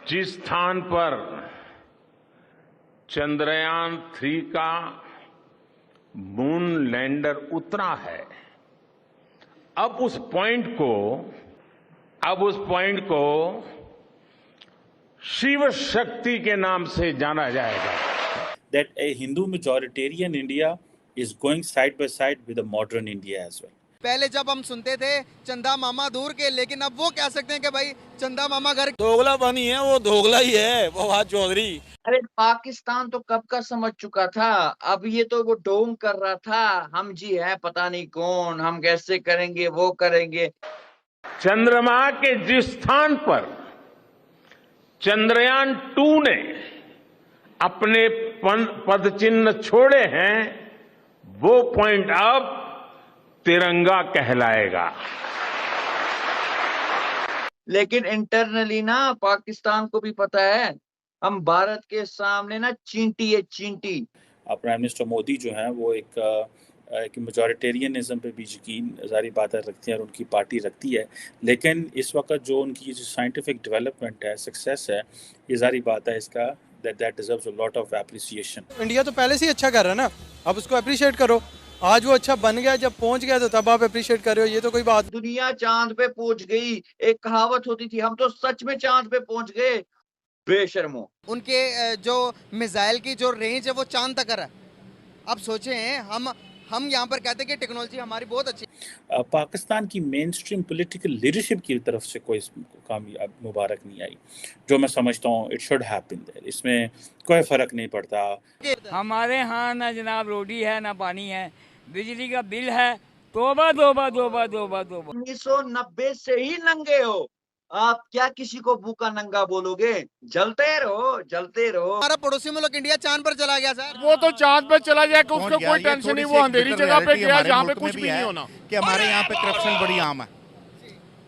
जिस स्थान पर चंद्रयान 3 का मून लैंडर उतरा है, अब उस पॉइंट को शिव शक्ति के नाम से जाना जाएगा. That a Hindu majoritarian India is going side by side with a modern India as well. पहले जब हम सुनते थे चंदा मामा दूर के, लेकिन अब वो कह सकते हैं कि भाई चंदा मामा घर. दोगला बनी है, वो दोगला ही है फवाद चौधरी. अरे पाकिस्तान तो कब का समझ चुका था, अब ये तो वो ढोंग कर रहा था, हम जी है पता नहीं कौन, हम कैसे करेंगे वो करेंगे. चंद्रमा के जिस स्थान पर चंद्रयान 2 ने अपने पदचिन्ह छोड़े हैं, वो पॉइंट अब तिरंगा कहलाएगा. लेकिन इंटरनली ना पाकिस्तान को भी पता है हम भारत के सामने ना चींटी है, चींटी. प्राइम मिनिस्टर मोदी जो है वो एक मेजॉरिटेरियनिज्म पे भी यकीन ज़ाहिर बात है रखती है और उनकी पार्टी रखती है, लेकिन इस वक्त जो उनकी जो साइंटिफिक डेवलपमेंट है, सक्सेस है, ये ज़ाहिर बात है इसका that deserves a lot of appreciation. India तो पहले से ही अच्छा कर रहा है ना, अब उसको अप्रिशिएट करो. आज वो अच्छा बन गया, जब पहुंच गया तो तब आप अप्रिशिएट कर रहे हो, ये तो कोई बात. दुनिया चांद पे पहुंच गई. एक कहावत होती थी, हम तो सच में चांद पे पहुंच गए. बेशर्मो. उनके जो मिसाइल की जो रेंज है वो चांद तक है. अब सोचें हम यहाँ पर कहते हैं कि टेक्नोलॉजी हमारी बहुत अच्छी. पाकिस्तान की मेन स्ट्रीम पॉलिटिकल लीडरशिप की तरफ से कोई कामयाब मुबारक नहीं आई, जो मैं समझता हूँ इट शुड हैपन देयर. इसमें कोई फ़र्क नहीं पड़ता. हमारे यहाँ ना जनाब रोटी है ना पानी है, बिजली का बिल है. तोबा तोबा तोबा तोबा तोबा. 1990 से ही नंगे हो आप, क्या किसी को भूखा नंगा बोलोगे? जलते रहो. हमारा पड़ोसी मुल्क इंडिया चांद पर चला गया सर. वो तो चांद पर चला जाए कि उसको कोई टेंशन नहीं, वो अंधेरी जगह पे गया जहाँ पे कुछ भी नहीं होना. कि हमारे यहाँ पे करप्शन बड़ी आम है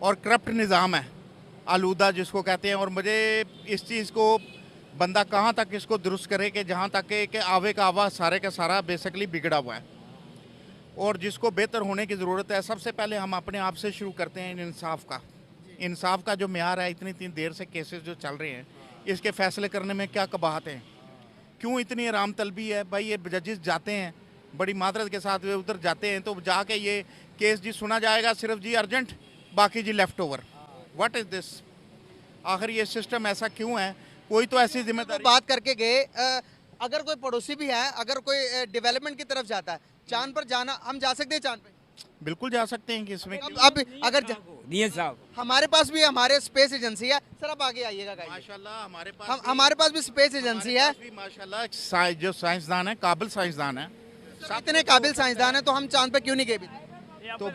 और करप्ट निज़ाम है, आलूदा जिसको कहते हैं. और मुझे इस चीज़ को बंदा कहाँ तक इसको दुरुस्त करे कि जहाँ तक कि आवे का आवा सारे का सारा बेसिकली बिगड़ा हुआ है और जिसको बेहतर होने की ज़रूरत है. सबसे पहले हम अपने आप से शुरू करते हैं. इंसाफ का जो म्यार है, इतनी देर से केसेस जो चल रहे हैं, इसके फैसले करने में क्या कबाहत है? क्यों इतनी आराम तलबी है? भाई ये जजेस जाते हैं बड़ी मादरत के साथ, वे उधर जाते हैं तो जाके ये केस जी सुना जाएगा सिर्फ जी अर्जेंट, बाकी जी left over. What is this? आखिर ये सिस्टम ऐसा क्यों है? कोई तो ऐसी जिम्मेदारी बात करके गए. अगर कोई पड़ोसी भी है, अगर कोई डेवलपमेंट की तरफ जाता है, चांद पर जाना, हम जा सकते हैं चांद पे? बिल्कुल जा सकते हैं कि इसमें अब अगर साहब हमारे पास भी हमारे स्पेस एजेंसी है सर. आप आगे आइएगा. माशाल्लाह हमारे पास भी स्पेस एजेंसी है. माशाल्लाह जो साइंसदान है, काबिल साइंसदान है, इतने काबिल साइंसदान है, तो हम चांद पे क्यों नहीं गए? तो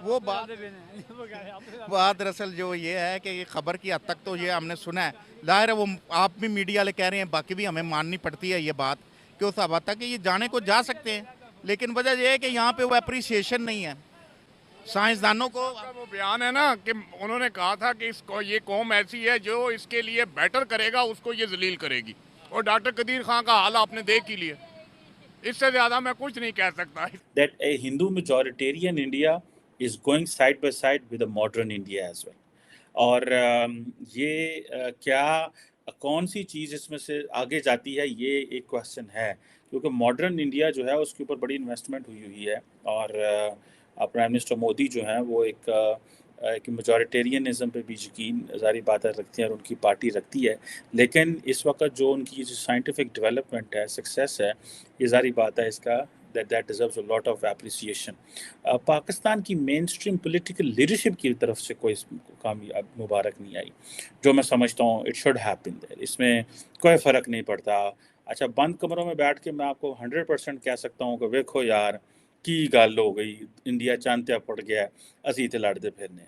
वो बात दरअसल जो ये है कि ये खबर की हद तक तो ये हमने सुना है. जाहिर है वो आप भी मीडिया वाले कह रहे हैं, बाकी भी हमें माननी पड़ती है ये बात कि उस हद तक ये जाने को जा सकते हैं, लेकिन वजह यह है कि यहाँ पे वो अप्रिसिएशन नहीं है साइंसदानों को. वो बयान है ना कि उन्होंने कहा था कि इसको ये कौम ऐसी है जो इसके लिए बेटर करेगा उसको ये जलील करेगी, और डॉक्टर कदीर खान का हाल आपने देख ही लिया. इससे ज्यादा मैं कुछ नहीं कह सकता. That a Hindu majoritarian India is going side by side with a modern India as well. और ये क्या कौन सी चीज़ इसमें से आगे जाती है, ये एक क्वेश्चन है, क्योंकि मॉडर्न इंडिया जो है उसके ऊपर बड़ी इन्वेस्टमेंट हुई है. और प्राइम मिनिस्टर मोदी जो हैं वो एक मेजॉरिटेरियनिज्म पे भी यकीन ज़ाहिर बात है रखती है और उनकी पार्टी रखती है, लेकिन इस वक्त जो उनकी जो साइंटिफिक डेवलपमेंट है, सक्सेस है, ये ज़ाहिर बात है इसका that deserves a lot of appreciation. Pakistan की मेन स्ट्रीम पॉलिटिकल लीडरशिप की तरफ से कोई कामयाब मुबारक नहीं आई, जो मैं समझता हूँ इट शुड हैपन देयर. इसमें कोई फ़र्क नहीं पड़ता. अच्छा, बंद कमरों में बैठ के मैं आपको 100% कह सकता हूँ कि वेखो यार की गल हो गई, इंडिया चांद ते पड़ गया, असी इत्थे लड़ते फिरने,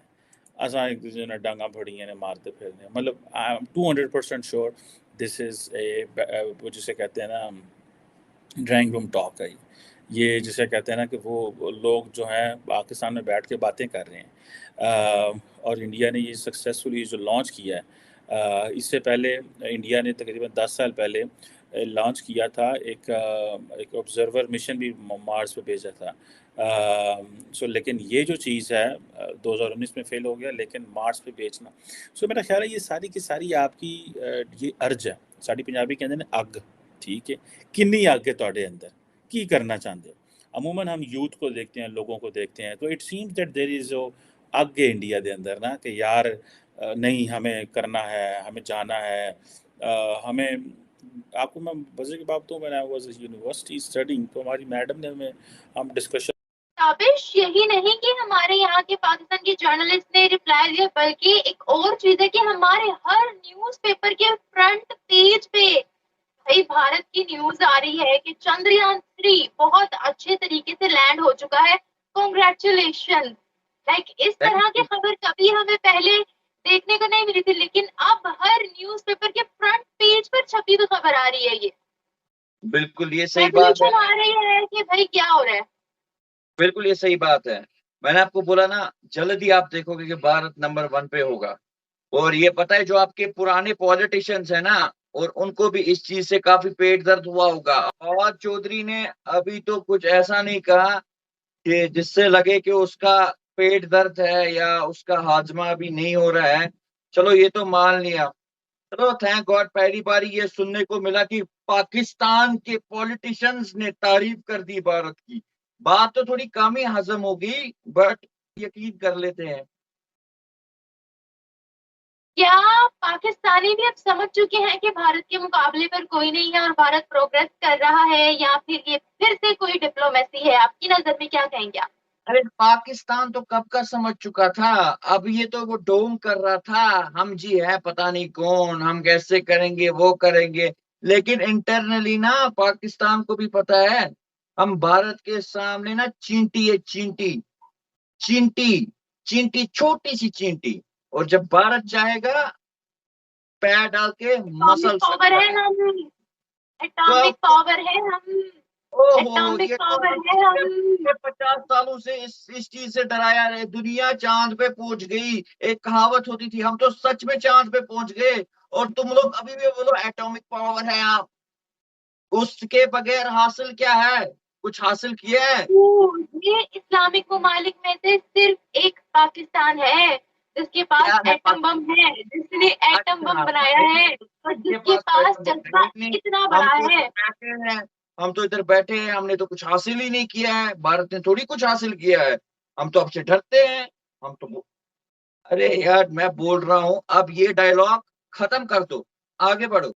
असां एक दूसरे ने डांगा फड़ियां ने मारते फिरने. मतलब I am 200% sure this is a वो जिसे कहते हैं ना ड्राइंग रूम टॉक है. ये जिसे कहते हैं ना कि वो लोग जो हैं पाकिस्तान में बैठ के बातें कर रहे हैं. और इंडिया ने ये सक्सेसफुली जो लॉन्च किया है, इससे पहले इंडिया ने तकरीबन 10 साल पहले लॉन्च किया था एक ऑब्जर्वर मिशन भी मार्स पे भेजा था. सो लेकिन ये जो चीज़ है 2019 में फेल हो गया, लेकिन मार्च पे बेचना, सो मेरा ख्याल है ये सारी की सारी आपकी ये अर्ज है, साड़ी पंजाबी कहते हैं अग, ठीक है, किन्नी अग है तुहाडे अंदर, की करना चाहते हो। अमूमन हम यूथ को देखते हैं, लोगों को देखते हैं, तो it seems that there is अग है इंडिया के अंदर ना, कि यार नहीं हमें करना है, हमें जाना है, हमें, आपको मैं वजह की बात बताऊँ, मैंने वाज यूनिवर्सिटी स्टडिंग, तो हमारी मैडम ने हमें, हम डिस्कशन, ताबिश यही नहीं कि हमारे यहाँ के पाकिस्तान के जर्नलिस्ट ने रिप्लाई दिया, बल्कि एक और चीज है कि हमारे हर न्यूज़पेपर के फ्रंट पेज पे भाई भारत की न्यूज आ रही है कि चंद्रयान-3 बहुत अच्छे तरीके से लैंड हो चुका है, कांग्रेचुलेशन। लाइक इस तरह की खबर कभी हमें पहले देखने को नहीं मिली थी, लेकिन अब हर न्यूज़पेपर के फ्रंट पेज पर छपी हुई खबर आ रही है। ये बिल्कुल ये सही बात है, आ रही है कि भाई क्या हो रहा है। बिल्कुल ये सही बात है। मैंने आपको बोला ना, जल्द ही आप देखोगे कि भारत नंबर 1 पे होगा। और ये पता है, जो आपके पुराने पॉलिटिशियंस है ना, और उनको भी इस चीज से काफी पेट दर्द हुआ होगा। फवाद चौधरी ने अभी तो कुछ ऐसा नहीं कहा कि जिससे लगे कि उसका पेट दर्द है या उसका हाजमा अभी नहीं हो रहा है। चलो ये तो मान लिया, चलो थैंक गॉड, पहली बार ये सुनने को मिला कि पाकिस्तान के पॉलिटिशियंस ने तारीफ कर दी भारत की। बात तो थोड़ी कम ही हजम होगी, बट यकीन कर लेते हैं। क्या पाकिस्तानी भी अब समझ चुके हैं कि भारत के मुकाबले पर कोई नहीं है और भारत प्रोग्रेस कर रहा है, या फिर ये फिर से कोई डिप्लोमेसी है? आपकी नजर में क्या कहेंगे आप? अरे पाकिस्तान तो कब का समझ चुका था, अब ये तो वो डोम कर रहा था, हम जी है पता नहीं कौन, हम कैसे करेंगे वो करेंगे। लेकिन इंटरनली ना पाकिस्तान को भी पता है हम भारत के सामने ना चींटी है, चींटी चींटी चींटी, छोटी सी चींटी। और जब भारत चाहेगा पैर डाल के मसल पावर है सकता हम, एटॉमिक पावर है हम, ओहो, एटॉमिक ये तो पावर है हम। पिछले 50 सालों से इस चीज से डराया रहे। दुनिया चांद पे पहुंच गई, एक कहावत होती थी, हम तो सच में चांद पे पहुंच गए, और तुम लोग अभी भी बोलो एटॉमिक पावर है आप। उसके बगैर हासिल क्या है, कुछ हासिल किया है? ये इस्लामिक ममालिक में से सिर्फ एक पाकिस्तान है जिसके पास क्या है एटम बम है, जिसने एटम बम अच्छा, बनाया है, और जिसके पास जज्बा इतना बड़ा है। हम तो इधर बैठे हैं, हमने तो कुछ हासिल ही नहीं किया है, भारत ने थोड़ी कुछ हासिल किया है। हम तो आपसे डरते हैं, हम तो, अरे यार मैं बोल रहा हूँ अब ये डायलॉग खत्म कर दो, आगे बढ़ो।